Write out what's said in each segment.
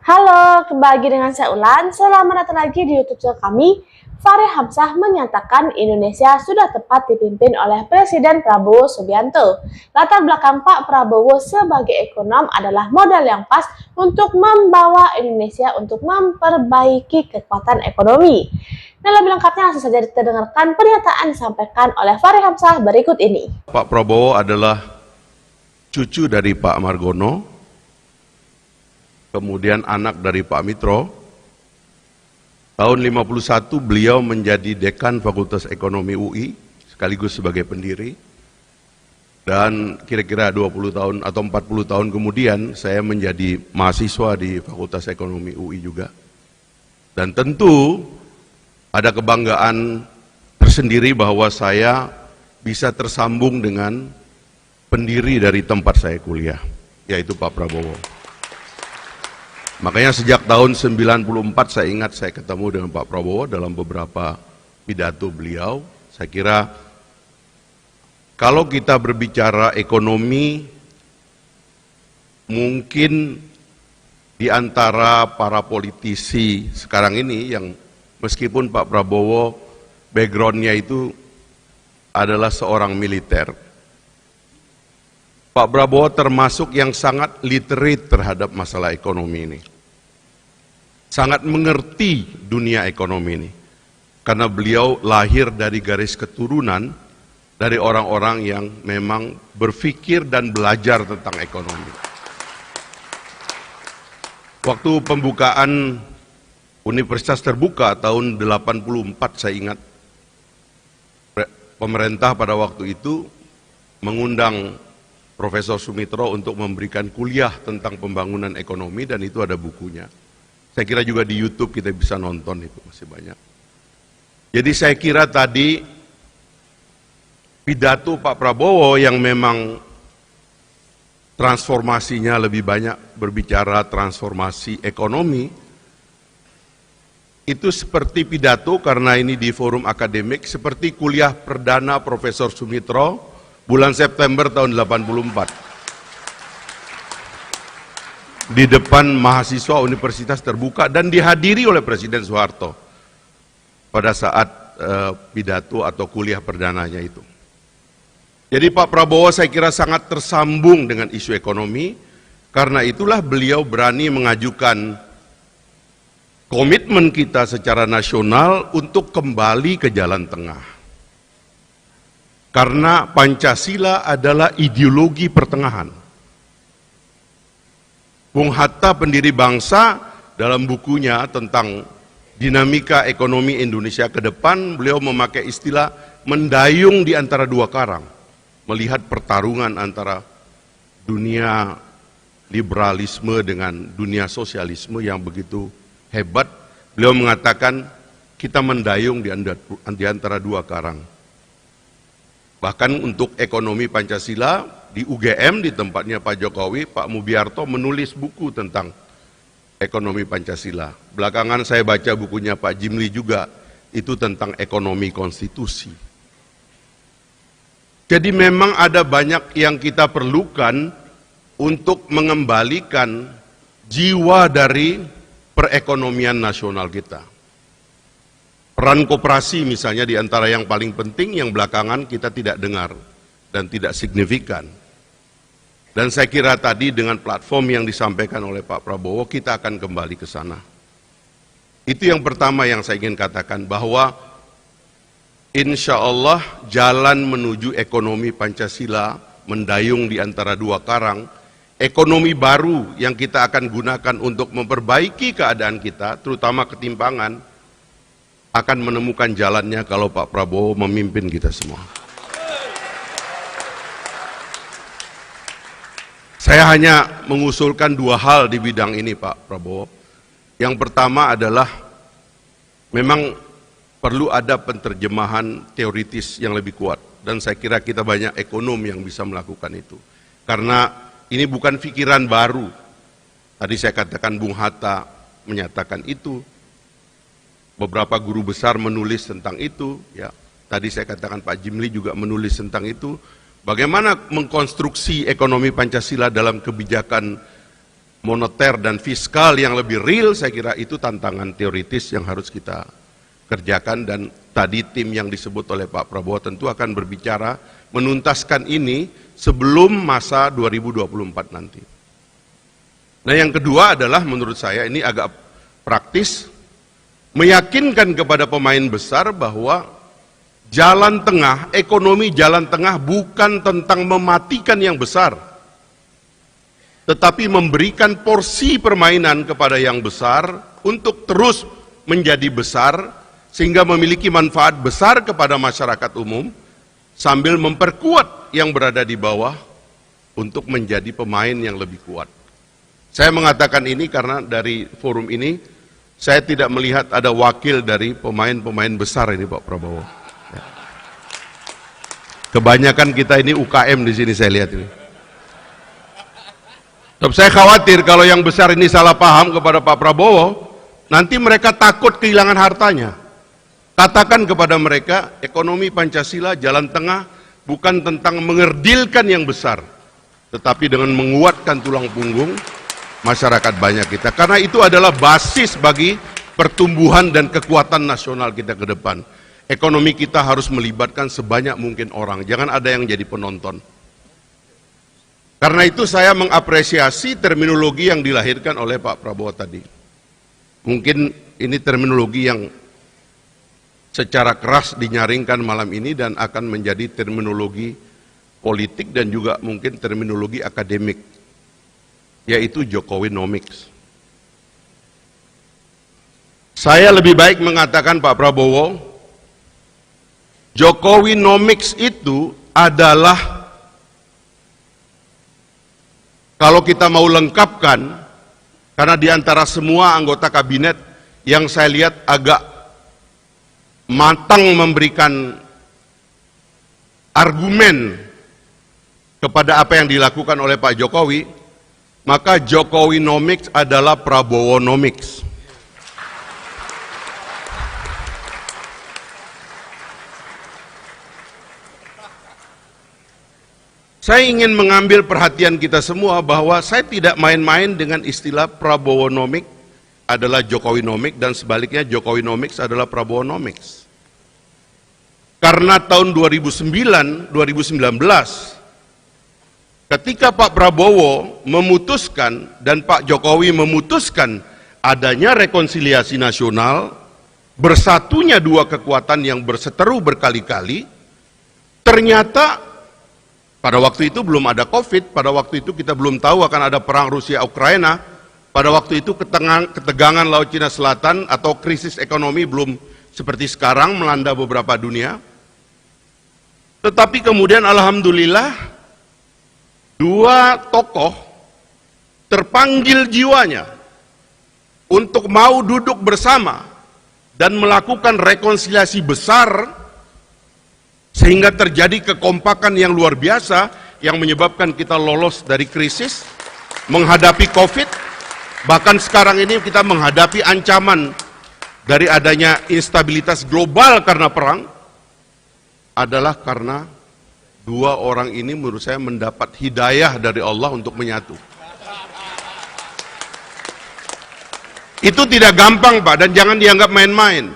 Halo, kembali lagi dengan saya Ulan. Selamat datang lagi di YouTube channel kami. Fahri Hamzah menyatakan Indonesia sudah tepat dipimpin oleh Presiden Prabowo Subianto. Latar belakang Pak Prabowo sebagai ekonom adalah modal yang pas untuk membawa Indonesia untuk memperbaiki kekuatan ekonomi. Nah, lebih lengkapnya langsung saja kita dengarkan pernyataan disampaikan oleh Fahri Hamzah berikut ini. Pak Prabowo adalah cucu dari Pak Margono, kemudian anak dari Pak Mitro. Tahun 51 beliau menjadi dekan Fakultas Ekonomi UI, sekaligus sebagai pendiri. Dan kira-kira 20 tahun atau 40 tahun kemudian saya menjadi mahasiswa di Fakultas Ekonomi UI juga. Dan tentu ada kebanggaan tersendiri bahwa saya bisa tersambung dengan pendiri dari tempat saya kuliah, yaitu Pak Prabowo. Makanya sejak tahun 94 saya ingat saya ketemu dengan Pak Prabowo dalam beberapa pidato beliau. Saya kira kalau kita berbicara ekonomi, mungkin di antara para politisi sekarang ini yang meskipun Pak Prabowo backgroundnya itu adalah seorang militer, Pak Prabowo termasuk yang sangat literate terhadap masalah ekonomi ini. Sangat mengerti dunia ekonomi ini. Karena beliau lahir dari garis keturunan dari orang-orang yang memang berpikir dan belajar tentang ekonomi. Waktu pembukaan Universitas Terbuka tahun 84 saya ingat, pemerintah pada waktu itu mengundang Profesor Sumitro untuk memberikan kuliah tentang pembangunan ekonomi dan itu ada bukunya. Saya kira juga di YouTube kita bisa nonton itu, masih banyak. Jadi saya kira tadi pidato Pak Prabowo yang memang transformasinya lebih banyak berbicara transformasi ekonomi, itu seperti pidato karena ini di forum akademik, seperti kuliah perdana Profesor Sumitro bulan September tahun 84 di depan mahasiswa Universitas Terbuka dan dihadiri oleh Presiden Soeharto pada saat pidato atau kuliah perdananya itu. Jadi Pak Prabowo saya kira sangat tersambung dengan isu ekonomi, karena itulah beliau berani mengajukan komitmen kita secara nasional untuk kembali ke jalan tengah. Karena Pancasila adalah ideologi pertengahan. Bung Hatta pendiri bangsa dalam bukunya tentang dinamika ekonomi Indonesia ke depan, beliau memakai istilah mendayung di antara dua karang. Melihat pertarungan antara dunia liberalisme dengan dunia sosialisme yang begitu hebat, beliau mengatakan kita mendayung di antara dua karang. Bahkan untuk ekonomi Pancasila di UGM di tempatnya Pak Jokowi, Pak Mubiarto menulis buku tentang ekonomi Pancasila. Belakangan saya baca bukunya Pak Jimli juga, itu tentang ekonomi konstitusi. Jadi memang ada banyak yang kita perlukan untuk mengembalikan jiwa dari perekonomian nasional kita. Peran koperasi misalnya di antara yang paling penting yang belakangan kita tidak dengar dan tidak signifikan. Dan saya kira tadi dengan platform yang disampaikan oleh Pak Prabowo kita akan kembali ke sana. Itu yang pertama yang saya ingin katakan, bahwa insya Allah jalan menuju ekonomi Pancasila mendayung di antara dua karang, ekonomi baru yang kita akan gunakan untuk memperbaiki keadaan kita, terutama ketimpangan, akan menemukan jalannya kalau Pak Prabowo memimpin kita semua. Saya hanya mengusulkan dua hal di bidang ini Pak Prabowo. Yang pertama adalah memang perlu ada penerjemahan teoritis yang lebih kuat. Dan saya kira kita banyak ekonom yang bisa melakukan itu. Karena ini bukan pikiran baru. Tadi saya katakan Bung Hatta menyatakan itu. Beberapa guru besar menulis tentang itu, ya. Tadi saya katakan Pak Jimli juga menulis tentang itu. Bagaimana mengkonstruksi ekonomi Pancasila dalam kebijakan moneter dan fiskal yang lebih real, saya kira itu tantangan teoritis yang harus kita kerjakan, dan tadi tim yang disebut oleh Pak Prabowo tentu akan berbicara menuntaskan ini sebelum masa 2024 nanti. Nah, yang kedua adalah menurut saya ini agak praktis, meyakinkan kepada pemain besar bahwa jalan tengah, ekonomi jalan tengah bukan tentang mematikan yang besar, tetapi memberikan porsi permainan kepada yang besar untuk terus menjadi besar, sehingga memiliki manfaat besar kepada masyarakat umum, sambil memperkuat yang berada di bawah untuk menjadi pemain yang lebih kuat. Saya mengatakan ini karena dari forum ini, saya tidak melihat ada wakil dari pemain-pemain besar ini, Pak Prabowo. Kebanyakan kita ini UKM di sini saya lihat ini. Tapi saya khawatir kalau yang besar ini salah paham kepada Pak Prabowo, nanti mereka takut kehilangan hartanya. Katakan kepada mereka, ekonomi Pancasila jalan tengah bukan tentang mengerdilkan yang besar, tetapi dengan menguatkan tulang punggung masyarakat banyak kita. Karena itu adalah basis bagi pertumbuhan dan kekuatan nasional kita ke depan. Ekonomi kita harus melibatkan sebanyak mungkin orang, jangan ada yang jadi penonton. Karena itu saya mengapresiasi terminologi yang dilahirkan oleh Pak Prabowo tadi. Mungkin ini terminologi yang secara keras dinyaringkan malam ini dan akan menjadi terminologi politik dan juga mungkin terminologi akademik, yaitu Jokowinomics. Saya lebih baik mengatakan, Pak Prabowo, Jokowinomics itu adalah, kalau kita mau lengkapkan, karena di antara semua anggota kabinet yang saya lihat agak matang memberikan argumen kepada apa yang dilakukan oleh Pak Jokowi, maka Jokowinomics adalah Prabowonomics. Saya ingin mengambil perhatian kita semua bahwa saya tidak main-main dengan istilah Prabowonomics adalah Jokowinomics dan sebaliknya Jokowinomics adalah Prabowonomics. Karena tahun 2019, ketika Pak Prabowo memutuskan dan Pak Jokowi memutuskan adanya rekonsiliasi nasional, bersatunya dua kekuatan yang berseteru berkali-kali, ternyata pada waktu itu belum ada COVID, pada waktu itu kita belum tahu akan ada perang Rusia-Ukraina, pada waktu itu ketegangan Laut Cina Selatan atau krisis ekonomi belum seperti sekarang melanda beberapa dunia. Tetapi kemudian alhamdulillah dua tokoh terpanggil jiwanya untuk mau duduk bersama dan melakukan rekonsiliasi besar sehingga terjadi kekompakan yang luar biasa yang menyebabkan kita lolos dari krisis, menghadapi COVID, bahkan sekarang ini kita menghadapi ancaman dari adanya instabilitas global karena perang, adalah karena dua orang ini menurut saya mendapat hidayah dari Allah untuk menyatu. Itu tidak gampang, Pak, dan jangan dianggap main-main.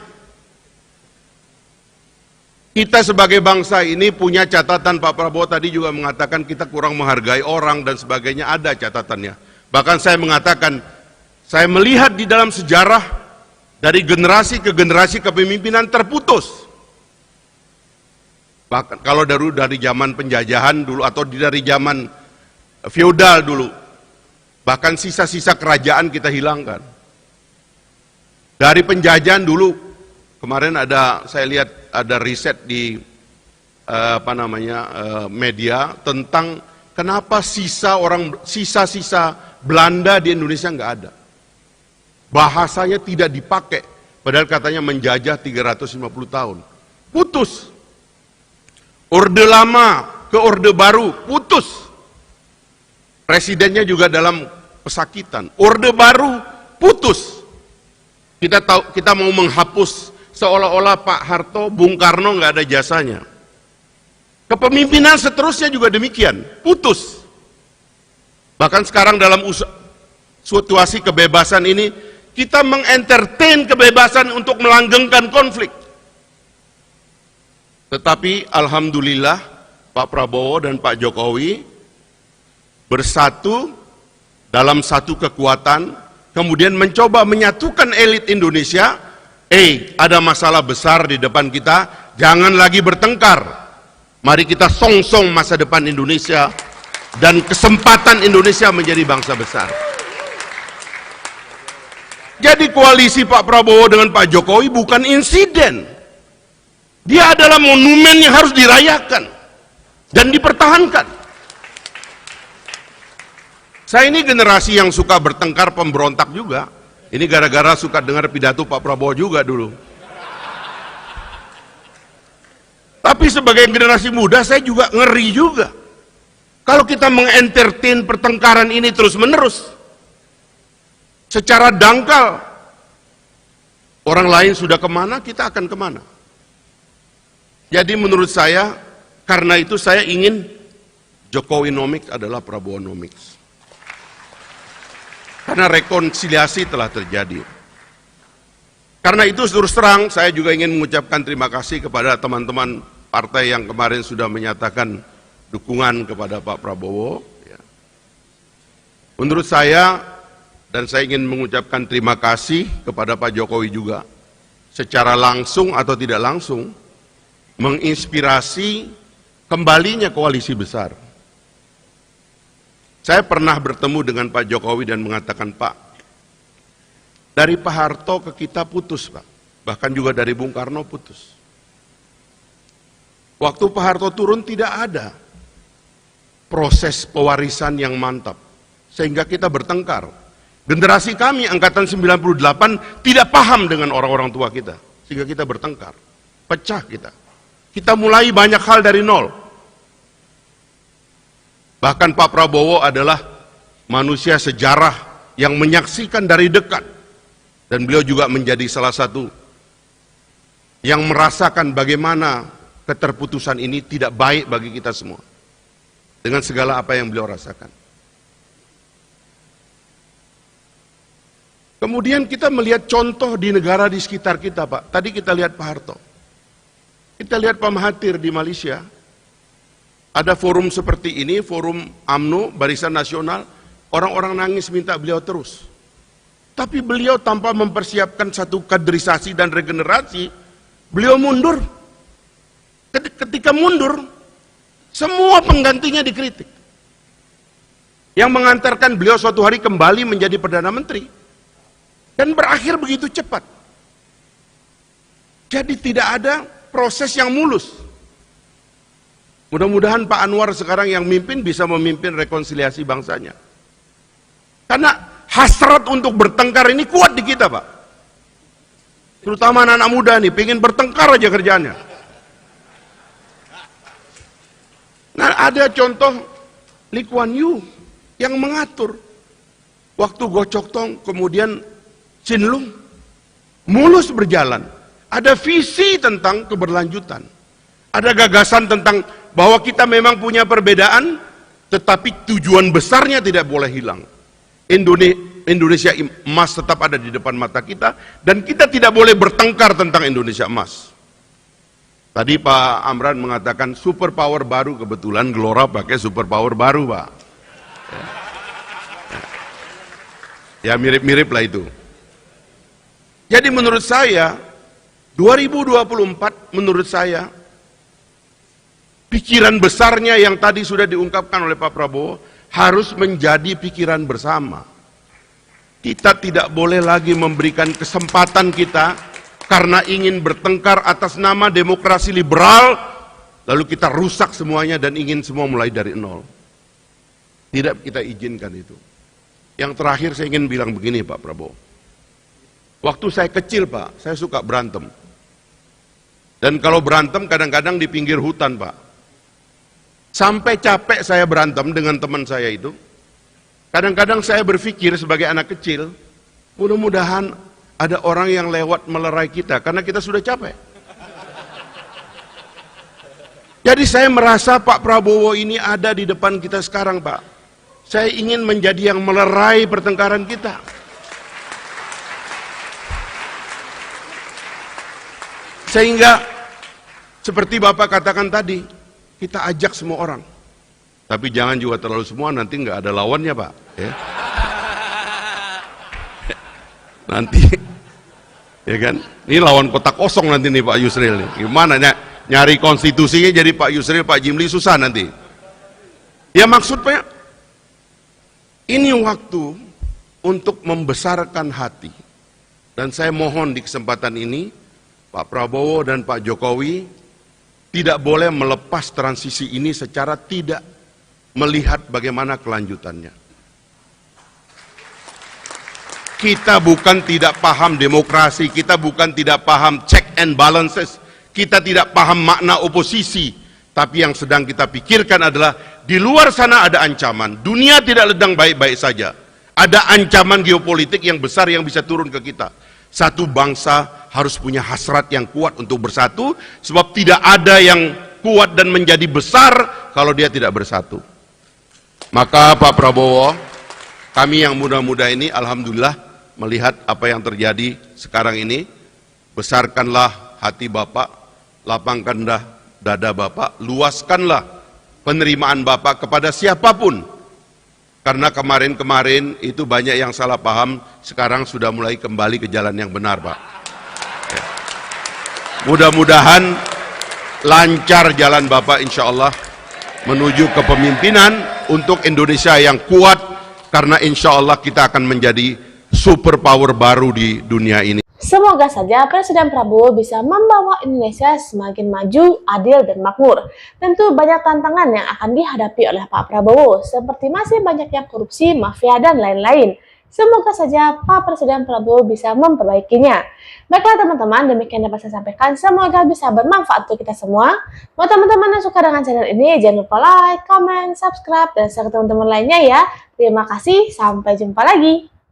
Kita sebagai bangsa ini punya catatan, Pak Prabowo tadi juga mengatakan kita kurang menghargai orang dan sebagainya, ada catatannya. Bahkan saya mengatakan, saya melihat di dalam sejarah dari generasi ke generasi kepemimpinan terputus. Bahkan kalau dari zaman penjajahan dulu atau dari zaman feodal dulu, bahkan sisa-sisa kerajaan kita hilangkan. Dari penjajahan dulu, kemarin saya lihat ada riset di media tentang kenapa sisa-sisa Belanda di Indonesia nggak ada. Bahasanya tidak dipakai, padahal katanya menjajah 350 tahun. Putus. Orde lama ke orde baru, putus. Presidennya juga dalam pesakitan. Orde baru, putus. Kita mau menghapus seolah-olah Pak Harto, Bung Karno nggak ada jasanya. Kepemimpinan seterusnya juga demikian, putus. Bahkan sekarang dalam situasi kebebasan ini, kita mengentertain kebebasan untuk melanggengkan konflik. Tetapi alhamdulillah Pak Prabowo dan Pak Jokowi bersatu dalam satu kekuatan, kemudian mencoba menyatukan elit Indonesia. Ada masalah besar di depan kita, jangan lagi bertengkar. Mari kita song-song masa depan Indonesia dan kesempatan Indonesia menjadi bangsa besar. Jadi koalisi Pak Prabowo dengan Pak Jokowi bukan insiden. Dia adalah monumen yang harus dirayakan dan dipertahankan. Saya ini generasi yang suka bertengkar, pemberontak juga. Ini gara-gara suka dengar pidato Pak Prabowo juga dulu. Tapi sebagai generasi muda saya juga ngeri juga. Kalau kita mengentertain pertengkaran ini terus-menerus, secara dangkal, orang lain sudah kemana, kita akan kemana. Jadi menurut saya, karena itu saya ingin Jokowinomics adalah Prabowonomics. Karena rekonsiliasi telah terjadi. Karena itu terus terang, saya juga ingin mengucapkan terima kasih kepada teman-teman partai yang kemarin sudah menyatakan dukungan kepada Pak Prabowo. Menurut saya, dan saya ingin mengucapkan terima kasih kepada Pak Jokowi juga, secara langsung atau tidak langsung, menginspirasi kembalinya koalisi besar. Saya pernah bertemu dengan Pak Jokowi dan mengatakan, Pak, dari Pak Harto ke kita putus, Pak. Bahkan juga dari Bung Karno putus. Waktu Pak Harto turun tidak ada proses pewarisan yang mantap. Sehingga kita bertengkar. Generasi kami, angkatan 98, tidak paham dengan orang-orang tua kita. Sehingga kita bertengkar. Pecah kita. Kita mulai banyak hal dari nol. Bahkan Pak Prabowo adalah manusia sejarah yang menyaksikan dari dekat. Dan beliau juga menjadi salah satu yang merasakan bagaimana keterputusan ini tidak baik bagi kita semua. Dengan segala apa yang beliau rasakan. Kemudian kita melihat contoh di negara di sekitar kita, Pak. Tadi kita lihat Pak Harto. Kita lihat Pak Mahathir di Malaysia. Ada forum seperti ini, forum UMNO, Barisan Nasional, orang-orang nangis minta beliau terus. Tapi beliau tanpa mempersiapkan satu kaderisasi dan regenerasi, beliau mundur. Ketika mundur, semua penggantinya dikritik. Yang mengantarkan beliau suatu hari kembali menjadi Perdana Menteri. Dan berakhir begitu cepat. Jadi tidak ada proses yang mulus. Mudah-mudahan Pak Anwar sekarang yang mimpin bisa memimpin rekonsiliasi bangsanya. Karena hasrat untuk bertengkar ini kuat di kita, Pak. Terutama anak-anak muda nih, pengen bertengkar aja kerjaannya. Nah, ada contoh Lee Kuan Yew yang mengatur. Waktu Goh Chok Tong, kemudian Chin Lung, mulus berjalan. Ada visi tentang keberlanjutan. Ada gagasan tentang bahwa kita memang punya perbedaan, tetapi tujuan besarnya tidak boleh hilang. Indonesia emas tetap ada di depan mata kita, dan kita tidak boleh bertengkar tentang Indonesia emas. Tadi Pak Amran mengatakan superpower baru, kebetulan Gelora pakai superpower baru, Pak. Ya mirip-mirip lah itu. Jadi menurut saya, 2024 menurut saya, pikiran besarnya yang tadi sudah diungkapkan oleh Pak Prabowo harus menjadi pikiran bersama. Kita tidak boleh lagi memberikan kesempatan kita karena ingin bertengkar atas nama demokrasi liberal, lalu kita rusak semuanya dan ingin semua mulai dari nol. Tidak kita izinkan itu. Yang terakhir saya ingin bilang begini, Pak Prabowo. Waktu saya kecil, Pak, saya suka berantem. Dan kalau berantem kadang-kadang di pinggir hutan, Pak. Sampai capek saya berantem dengan teman saya itu. Kadang-kadang saya berpikir sebagai anak kecil, mudah-mudahan ada orang yang lewat melerai kita, karena kita sudah capek. Jadi saya merasa Pak Prabowo ini ada di depan kita sekarang, Pak. Saya ingin menjadi yang melerai pertengkaran kita. Sehingga seperti Bapak katakan tadi, kita ajak semua orang. Tapi jangan juga terlalu semua, nanti nggak ada lawannya, Pak. Ya. Nanti, ya kan? Ini lawan kotak kosong nanti nih Pak Yusril. Gimana nyari konstitusinya jadi Pak Yusril, Pak Jimli susah nanti. Ya maksudnya, ini waktu untuk membesarkan hati. Dan saya mohon di kesempatan ini, Pak Prabowo dan Pak Jokowi tidak boleh melepas transisi ini secara tidak melihat bagaimana kelanjutannya. Kita bukan tidak paham demokrasi, kita bukan tidak paham check and balances, kita tidak paham makna oposisi, tapi yang sedang kita pikirkan adalah di luar sana ada ancaman, dunia tidak sedang baik-baik saja, ada ancaman geopolitik yang besar yang bisa turun ke kita. Satu bangsa harus punya hasrat yang kuat untuk bersatu, sebab tidak ada yang kuat dan menjadi besar kalau dia tidak bersatu. Maka Pak Prabowo, kami yang muda-muda ini alhamdulillah melihat apa yang terjadi sekarang ini, besarkanlah hati Bapak, lapangkanlah dada Bapak, luaskanlah penerimaan Bapak kepada siapapun. Karena kemarin-kemarin itu banyak yang salah paham, sekarang sudah mulai kembali ke jalan yang benar, Pak. Ya. Mudah-mudahan lancar jalan Bapak insya Allah menuju kepemimpinan untuk Indonesia yang kuat, karena insya Allah kita akan menjadi superpower baru di dunia ini. Semoga saja Presiden Prabowo bisa membawa Indonesia semakin maju, adil, dan makmur. Tentu banyak tantangan yang akan dihadapi oleh Pak Prabowo, seperti masih banyaknya korupsi, mafia, dan lain-lain. Semoga saja Pak Presiden Prabowo bisa memperbaikinya. Baiklah teman-teman, demikian dapat saya sampaikan. Semoga bisa bermanfaat untuk kita semua. Buat teman-teman yang suka dengan channel ini, jangan lupa like, comment, subscribe, dan share ke teman-teman lainnya ya. Terima kasih, sampai jumpa lagi.